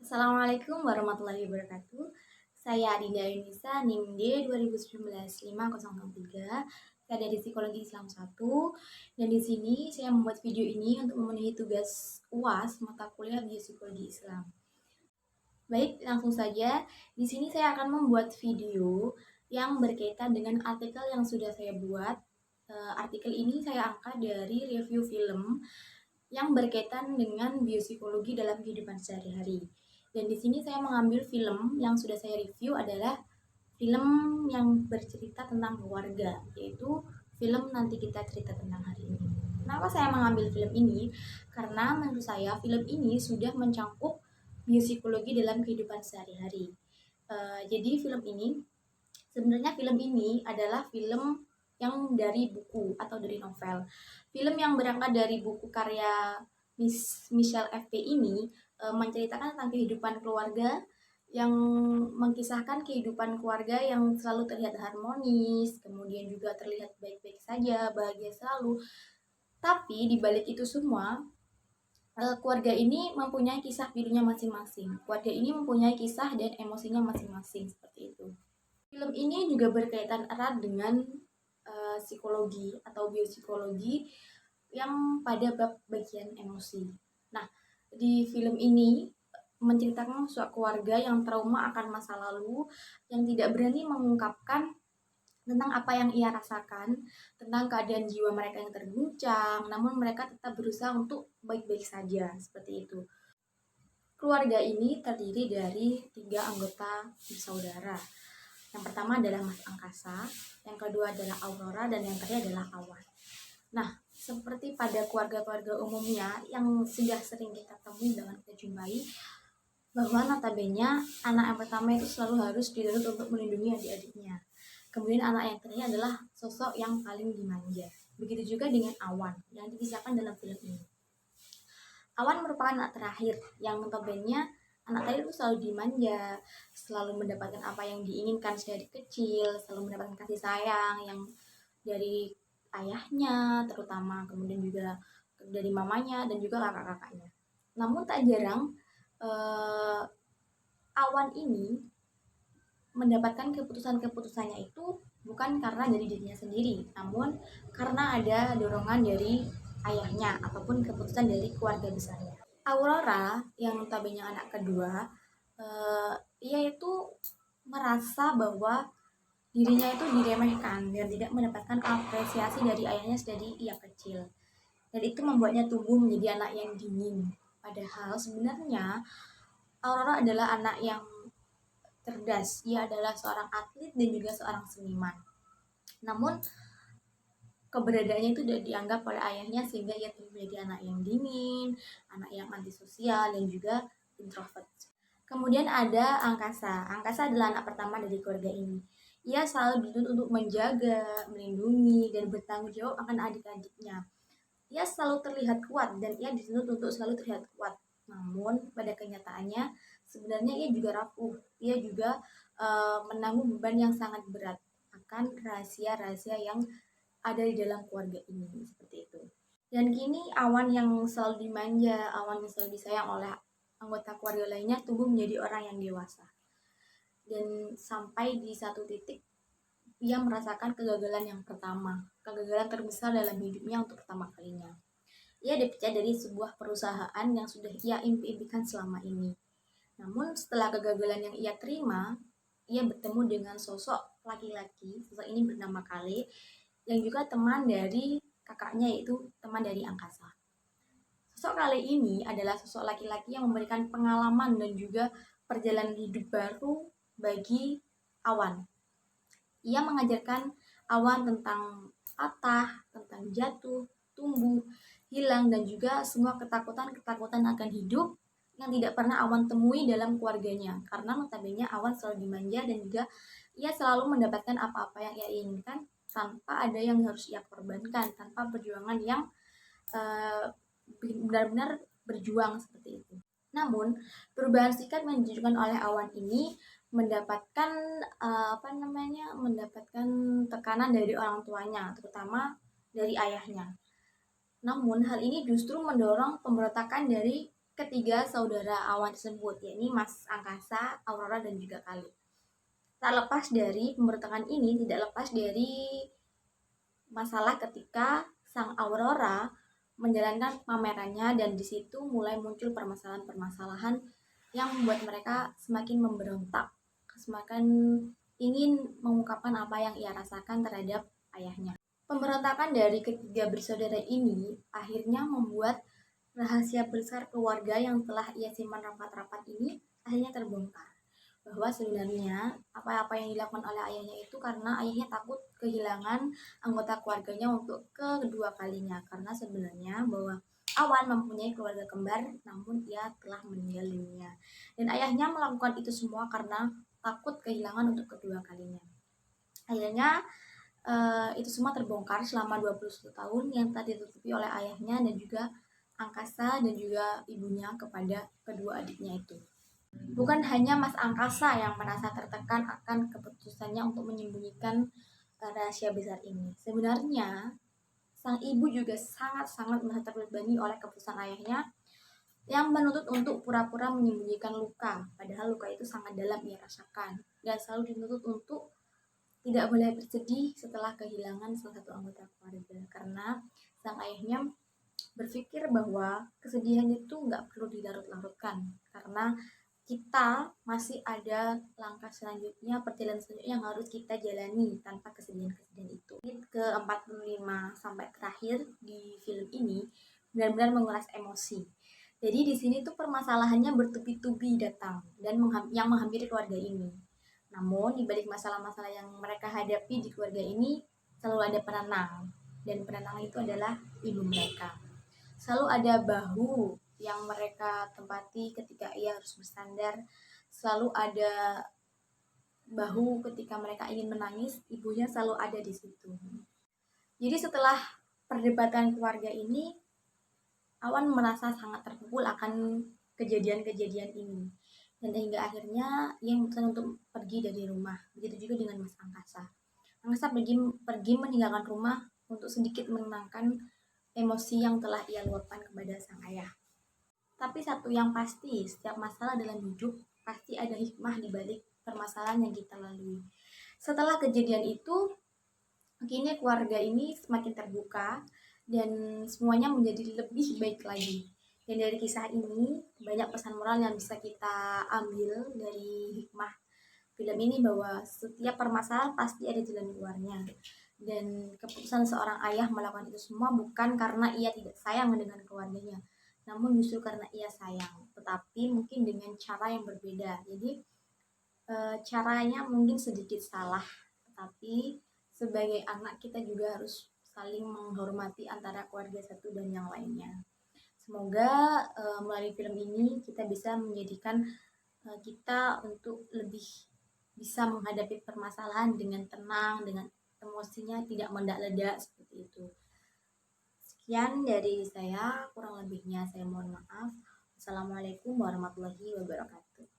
Assalamualaikum warahmatullahi wabarakatuh. Saya Adinda Yunisa, NIM D 2019-5063. Saya dari Psikologi Islam 1. Dan di sini saya membuat video ini untuk memenuhi tugas UAS mata kuliah Biopsikologi Islam. Baik, langsung saja. Di sini saya akan membuat video yang berkaitan dengan artikel yang sudah saya buat. Artikel ini saya angkat dari review film yang berkaitan dengan biopsikologi dalam kehidupan sehari-hari. Dan di sini saya mengambil film yang sudah saya review adalah film yang bercerita tentang keluarga, yaitu film Nanti Kita Cerita Tentang Hari Ini. Kenapa saya mengambil film ini? Karena menurut saya film ini sudah mencakup biopsikologi dalam kehidupan sehari-hari. Jadi sebenarnya film ini adalah film yang dari buku atau dari novel. Film yang berangkat dari buku karya Michelle F.P. ini menceritakan tentang kehidupan keluarga yang mengkisahkan kehidupan keluarga yang selalu terlihat harmonis, kemudian juga terlihat baik-baik saja, bahagia selalu. Tapi di balik itu semua, keluarga ini mempunyai kisah pilunya masing-masing. Keluarga ini mempunyai kisah dan emosinya masing-masing, seperti itu. Film ini juga berkaitan erat dengan psikologi atau biopsikologi yang pada bab bagian emosi. Nah, di film ini menceritakan sebuah keluarga yang trauma akan masa lalu, yang tidak berani mengungkapkan tentang apa yang ia rasakan, tentang keadaan jiwa mereka yang terguncang, namun mereka tetap berusaha untuk baik-baik saja, seperti itu. Keluarga ini terdiri dari 3 anggota bersaudara. Yang pertama adalah Mas Angkasa, yang kedua adalah Aurora, dan yang ketiga adalah Awan. Nah, seperti pada keluarga-keluarga umumnya yang sudah sering kita temui dan kita jumpai, bahwa notabene anak yang pertama itu selalu harus dituntut untuk melindungi adik-adiknya. Kemudian anak yang ketiga adalah sosok yang paling dimanja. Begitu juga dengan Awan yang dikisahkan dalam film ini. Awan merupakan anak terakhir yang notabene anak tadi itu selalu dimanja, selalu mendapatkan apa yang diinginkan dari kecil, selalu mendapatkan kasih sayang yang dari ayahnya terutama, kemudian juga dari mamanya dan juga kakak-kakaknya. Namun tak jarang Awan ini mendapatkan keputusan-keputusannya itu bukan karena dari dirinya sendiri, namun karena ada dorongan dari ayahnya ataupun keputusan dari keluarga besarnya. Aurora yang notabene anak kedua, ia itu merasa bahwa dirinya itu diremehkan dan tidak mendapatkan apresiasi dari ayahnya dari ia kecil. Dan itu membuatnya tumbuh menjadi anak yang dingin. Padahal sebenarnya Aurora adalah anak yang cerdas. Ia adalah seorang atlet dan juga seorang seniman. Namun keberadaannya itu tidak dianggap oleh ayahnya sehingga ia menjadi anak yang dingin, anak yang antisosial dan juga introvert. Kemudian ada Angkasa. Angkasa adalah anak pertama dari keluarga ini. Ia selalu dituntut untuk menjaga, melindungi, dan bertanggung jawab akan adik-adiknya. Ia selalu terlihat kuat dan ia dituntut untuk selalu terlihat kuat. Namun pada kenyataannya sebenarnya ia juga rapuh. Ia juga menanggung beban yang sangat berat akan rahasia-rahasia yang ada di dalam keluarga ini, seperti itu. Dan kini Awan yang selalu dimanja, Awan yang selalu disayang oleh anggota keluarga lainnya tumbuh menjadi orang yang dewasa. Dan sampai di satu titik ia merasakan kegagalan yang pertama, kegagalan terbesar dalam hidupnya untuk pertama kalinya. Ia dipecat dari sebuah perusahaan yang sudah ia impi-impikan selama ini. Namun setelah kegagalan yang ia terima, ia bertemu dengan sosok laki-laki, sosok ini bernama Kale, yang juga teman dari kakaknya, yaitu teman dari Angkasa. Sosok Kale ini adalah sosok laki-laki yang memberikan pengalaman dan juga perjalanan hidup baru bagi Awan. Ia mengajarkan Awan tentang patah, tentang jatuh, tumbuh, hilang, dan juga semua ketakutan-ketakutan akan hidup yang tidak pernah Awan temui dalam keluarganya. Karena notabene Awan selalu dimanja dan juga ia selalu mendapatkan apa-apa yang ia inginkan tanpa ada yang harus ia korbankan, tanpa perjuangan yang benar-benar berjuang, seperti itu. Namun perubahan sikap yang ditunjukkan oleh Awan ini mendapatkan mendapatkan tekanan dari orang tuanya, terutama dari ayahnya. Namun hal ini justru mendorong pemberontakan dari ketiga saudara Awan tersebut, yakni Mas Angkasa, Aurora, dan juga Kali. Tak lepas dari pemberontakan ini, tidak lepas dari masalah ketika sang Aurora menjalankan pamerannya, dan di situ mulai muncul permasalahan-permasalahan yang membuat mereka semakin memberontak, semakin ingin mengungkapkan apa yang ia rasakan terhadap ayahnya. Pemberontakan dari ketiga bersaudara ini akhirnya membuat rahasia besar keluarga yang telah ia simpan rapat-rapat ini akhirnya terbongkar. Bahwa sebenarnya apa-apa yang dilakukan oleh ayahnya itu karena ayahnya takut kehilangan anggota keluarganya untuk kedua kalinya. Karena sebenarnya bahwa Awan mempunyai keluarga kembar, namun ia telah meninggal dunia. Dan ayahnya melakukan itu semua karena takut kehilangan untuk kedua kalinya. Akhirnya itu semua terbongkar selama 21 tahun yang telah ditutupi oleh ayahnya dan juga Angkasa dan juga ibunya kepada kedua adiknya itu. Bukan hanya Mas Angkasa yang merasa tertekan akan keputusannya untuk menyembunyikan rahasia besar ini. Sebenarnya sang ibu juga sangat-sangat merasa terbebani oleh keputusan ayahnya yang menuntut untuk pura-pura menyembunyikan luka, padahal luka itu sangat dalam ia rasakan, dan selalu dituntut untuk tidak boleh bersedih setelah kehilangan salah satu anggota keluarga, karena sang ayahnya berpikir bahwa kesedihan itu nggak perlu dilarut-larutkan, karena kita masih ada langkah selanjutnya, perjalanan selanjutnya yang harus kita jalani tanpa kesedihan-kesedihan itu. Ke-45 sampai terakhir di film ini benar-benar menguras emosi. Jadi di sini tuh permasalahannya bertubi-tubi datang dan yang menghampiri keluarga ini. Namun di balik masalah-masalah yang mereka hadapi di keluarga ini selalu ada penenang, dan penenang itu adalah ibu mereka. Selalu ada bahu yang mereka tempati ketika ia harus bersandar. Selalu ada bahu ketika mereka ingin menangis, ibunya selalu ada di situ. Jadi setelah perdebatan keluarga ini, Awan merasa sangat terpukul akan kejadian-kejadian ini. Dan hingga akhirnya ia memutuskan untuk pergi dari rumah. Begitu juga dengan Mas Angkasa. Angkasa pergi meninggalkan rumah untuk sedikit menenangkan emosi yang telah ia luapkan kepada sang ayah. Tapi satu yang pasti, setiap masalah dalam hidup pasti ada hikmah di balik permasalahan yang kita lalui. Setelah kejadian itu, kini keluarga ini semakin terbuka dan semuanya menjadi lebih baik lagi. Dan dari kisah ini, banyak pesan moral yang bisa kita ambil dari hikmah film ini, bahwa setiap permasalahan pasti ada jalan keluarnya. Dan keputusan seorang ayah melakukan itu semua bukan karena ia tidak sayang dengan keluarganya, namun justru karena ia sayang, tetapi mungkin dengan cara yang berbeda. Jadi caranya mungkin sedikit salah, tetapi sebagai anak kita juga harus saling menghormati antara keluarga satu dan yang lainnya. Semoga melalui film ini kita bisa menjadikan kita untuk lebih bisa menghadapi permasalahan dengan tenang, dengan emosinya tidak meledak-ledak seperti itu. Sekian dari saya, kurang lebihnya saya mohon maaf. Assalamualaikum warahmatullahi wabarakatuh.